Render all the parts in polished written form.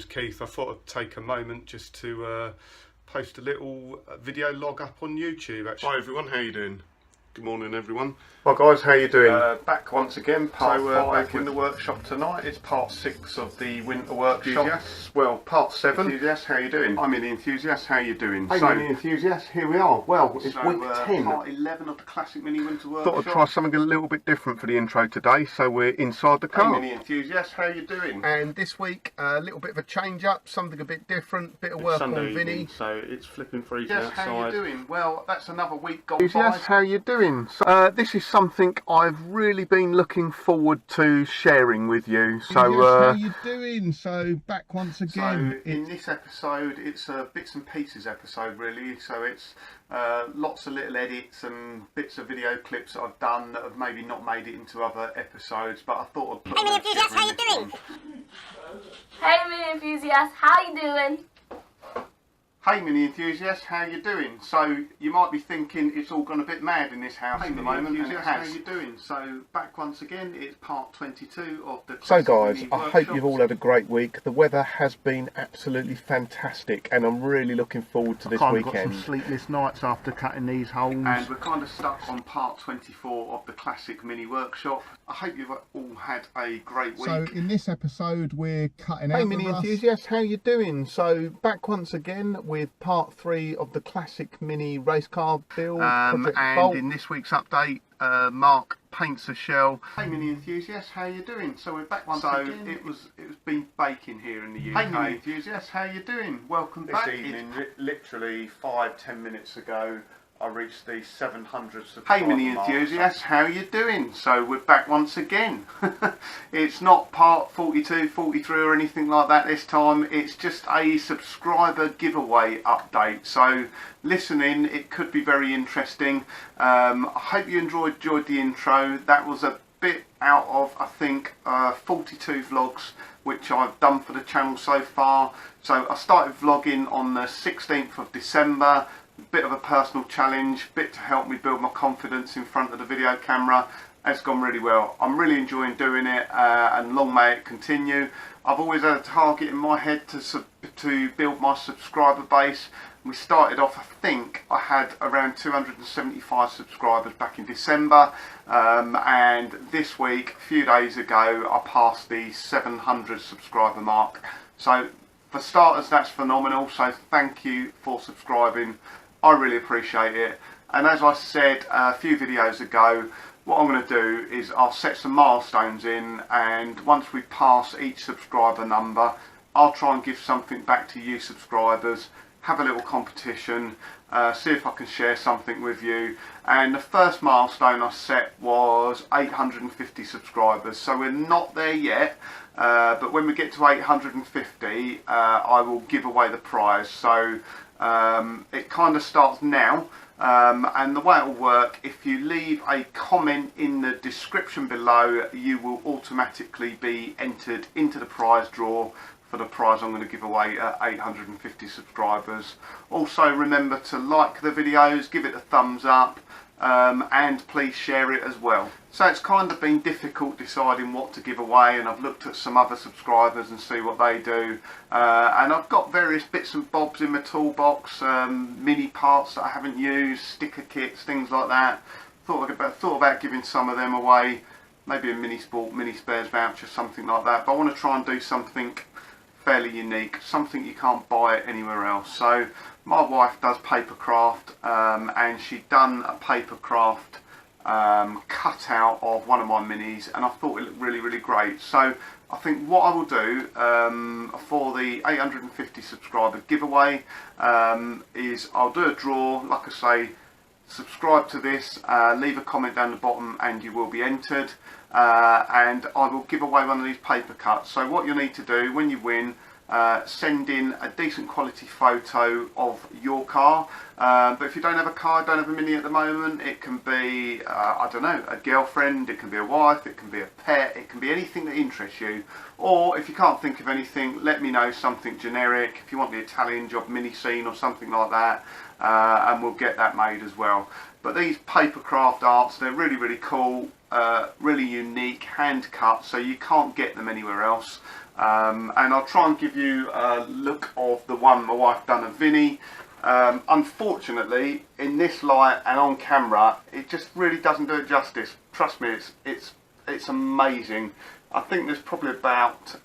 Keith, I thought I'd take a moment just to post a little video log up on YouTube. Actually, hi everyone, how you doing? Good morning everyone. Hi guys, how you doing? Back once again, part 5 back in the workshop tonight. It's part 6 of the winter workshop. Yes, well, part 7. Enthusiast, how you doing? I'm Mini Enthusiast, how you doing? Hey Mini Enthusiast, here we are. Well, it's week 10. Part 11 of the classic mini winter workshop. Thought I'd try something a little bit different for the intro today, so we're inside the car. Hey Mini Enthusiast, how you doing? And this week, a little bit of a change up, something a bit different, bit of work on Vinny. So it's flipping freezing outside. How you doing? Well, that's another week gone by. Yes, how you doing? So, this is something I've really been looking forward to sharing with you. So yes, how you doing? So back once again. So in this episode, it's a bits and pieces episode really. So it's lots of little edits and bits of video clips that I've done that have maybe not made it into other episodes. But I thought I'd put. Hey Mini Enthusiast, how you doing? Hey Mini Enthusiast, how you doing? Hey Mini Enthusiast, how you doing? So you might be thinking it's all gone a bit mad in this house at the moment, and it has. How you doing? So back once again, it's part 22 of the. So guys, I hope you've all had a great week. The weather has been absolutely fantastic, and I'm really looking forward to this weekend. Got some sleepless nights after cutting these holes, and we're kind of stuck on part 24 of the classic mini workshop. I hope you've all had a great week. So in this episode, we're cutting out. Hey Mini Enthusiast, how you doing? So back once again with part 3 of the classic mini race car build. And in this week's update, Mark paints a shell. Hey Mini Enthusiast, how you doing? So we're back once again. It was been baking here in the UK. Hey Mini Enthusiast, how you doing? Welcome back. This evening, literally 5-10 minutes ago, I reached the 700 subscriber. Hey Mini Enthusiast, how you doing? So we're back once again. It's not part 42, 43 or anything like that this time. It's just a subscriber giveaway update. So listen in, it could be very interesting. I hope you enjoyed the intro. That was a bit out of, I think, 42 vlogs which I've done for the channel so far. So I started vlogging on the 16th of December. Bit of a personal challenge, bit to help me build my confidence in front of the video camera. It's gone really well. I'm really enjoying doing it, and long may it continue. I've always had a target in my head to build my subscriber base. We started off, I think I had around 275 subscribers back in December, and this week, a few days ago, I passed the 700 subscriber mark. So for starters, that's phenomenal, so thank you for subscribing. I really appreciate it. And as I said a few videos ago, what I'm going to do is I'll set some milestones in, and once we pass each subscriber number, I'll try and give something back to you subscribers, have a little competition, see if I can share something with you. And the first milestone I set was 850 subscribers, so we're not there yet. But when we get to 850, I will give away the prize. So it kind of starts now, and the way it will work, if you leave a comment in the description below, you will automatically be entered into the prize draw for the prize I'm going to give away at 850 subscribers. Also remember to like the videos, give it a thumbs up, and please share it as well. So it's kind of been difficult deciding what to give away, and I've looked at some other subscribers and see what they do, and I've got various bits and bobs in my toolbox, mini parts that I haven't used, sticker kits, things like that. Thought about giving some of them away, maybe a mini sport, mini spares voucher, something like that. But I want to try and do something fairly unique, something you can't buy anywhere else. So my wife does papercraft, and she'd done a papercraft cutout of one of my minis, and I thought it looked really great. So I think what I will do for the 850 subscriber giveaway is I'll do a draw. Like I say, subscribe to this, leave a comment down the bottom and you will be entered, and I will give away one of these paper cuts. So what you'll need to do when you win, send in a decent quality photo of your car. But if you don't have a car, don't have a Mini at the moment, it can be, I don't know, a girlfriend, it can be a wife, it can be a pet, it can be anything that interests you. Or if you can't think of anything, let me know something generic. If you want the Italian job mini scene or something like that, and we'll get that made as well. But these paper craft arts, they're really, really cool, really unique, hand cut, so you can't get them anywhere else. And I'll try and give you a look of the one my wife done of Vinny. Unfortunately, in this light and on camera, it just really doesn't do it justice. Trust me, it's amazing. I think there's probably about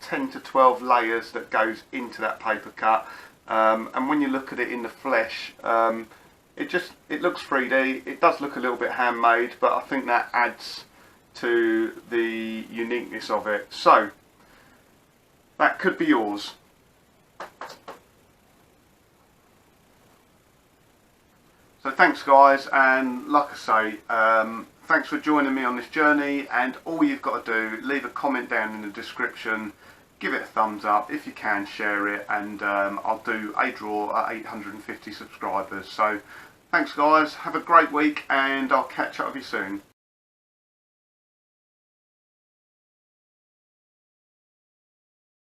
10 to 12 layers that goes into that paper cut. And when you look at it in the flesh, it looks 3D. It does look a little bit handmade, but I think that adds to the uniqueness of it. So that could be yours. So thanks guys, and like I say, thanks for joining me on this journey, and all you've got to do, leave a comment down in the description, give it a thumbs up, if you can share it, and I'll do a draw at 850 subscribers. So thanks guys, have a great week, and I'll catch up with you soon.